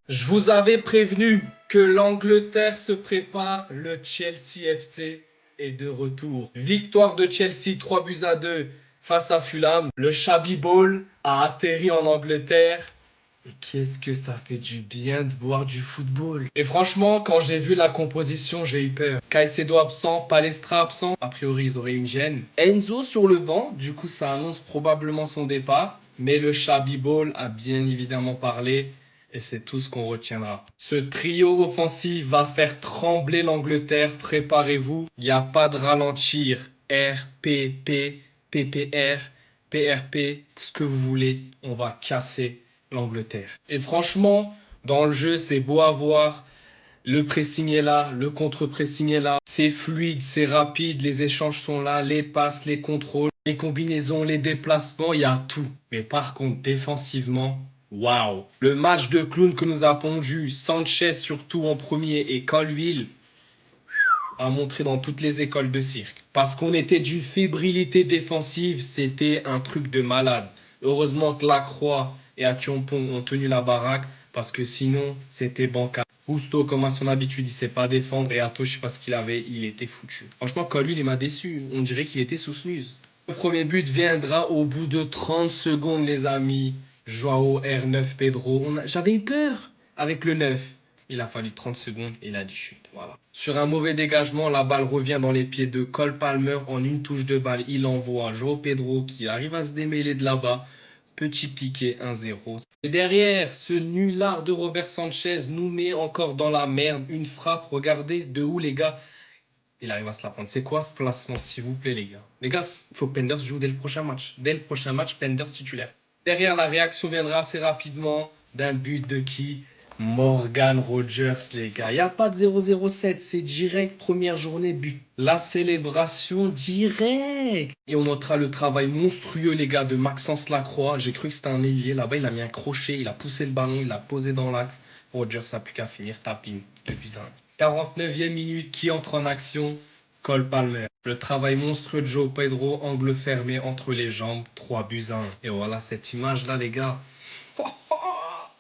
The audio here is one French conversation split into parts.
Je vous avais prévenu que l'Angleterre se prépare, le Chelsea FC est de retour. Victoire de Chelsea 3-2 face à Fulham. Le Shabby Ball a atterri en Angleterre. Et qu'est-ce que ça fait du bien de voir du football. Et franchement, quand j'ai vu la composition, j'ai eu peur. Caicedo absent, Palestra absent. A priori, ils auraient une gêne. Enzo sur le banc, du coup, ça annonce probablement son départ. Mais le Shabby Ball a bien évidemment parlé. Et c'est tout ce qu'on retiendra. Ce trio offensif va faire trembler l'Angleterre. Préparez-vous. Il n'y a pas de ralentir. RPP, PPR, PRP, ce que vous voulez. On va casser l'Angleterre. Et franchement, dans le jeu, c'est beau à voir. Le pressing est là, le contre-pressing est là. C'est fluide, c'est rapide, les échanges sont là, les passes, les contrôles, les combinaisons, les déplacements, il y a tout. Mais par contre, défensivement, waouh. Le match de clown que nous a pondu, Sanchez surtout en premier et Colwill a montré dans toutes les écoles de cirque. Parce qu'on était d'une fébrilité défensive, c'était un truc de malade. Heureusement que Lacroix et Acheampong ont tenu la baraque, parce que sinon, c'était bancal. Gusto, comme à son habitude, il sait pas défendre, et Ato, je sais pas ce qu'il avait, il était foutu. Franchement, Colwill, il m'a déçu. On dirait qu'il était sous snooze. Le premier but viendra au bout de 30 secondes, les amis. Joao R9 Pedro. J'avais eu peur avec le 9. Il a fallu 30 secondes et il a dit chute. Voilà. Sur un mauvais dégagement, la balle revient dans les pieds de Cole Palmer. En une touche de balle, il envoie Joao Pedro qui arrive à se démêler de là-bas. Petit piqué 1-0. Et derrière, ce nulard de Robert Sanchez nous met encore dans la merde. Une frappe, regardez de où les gars. Il arrive à se la prendre. C'est quoi ce placement, s'il vous plaît, les gars? Les gars, il faut que Penders joue dès le prochain match. Dès le prochain match, Penders titulaire. Derrière, la réaction viendra assez rapidement d'un but de qui? Morgan Rogers, les gars. Il n'y a pas de 0-0-7, c'est direct, première journée, but. La célébration direct. Et on notera le travail monstrueux, les gars, de Maxence Lacroix. J'ai cru que c'était un ailier. Là-bas, il a mis un crochet, il a poussé le ballon, il l'a posé dans l'axe. Rogers n'a plus qu'à finir, tapine, 2-1. 49e minute, qui entre en action? Cole Palmer. Le travail monstrueux de Joe Pedro, angle fermé entre les jambes, 3-1. Et voilà cette image-là, les gars.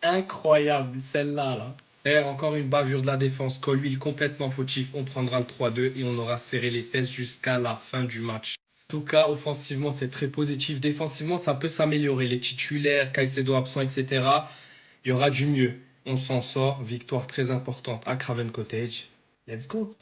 Incroyable, celle-là. Là. Et encore une bavure de la défense. Colwill complètement fautif. On prendra le 3-2 et on aura serré les fesses jusqu'à la fin du match. En tout cas, offensivement, c'est très positif. Défensivement, ça peut s'améliorer. Les titulaires, Caicedo absent, etc. Il y aura du mieux. On s'en sort. Victoire très importante à Craven Cottage. Let's go.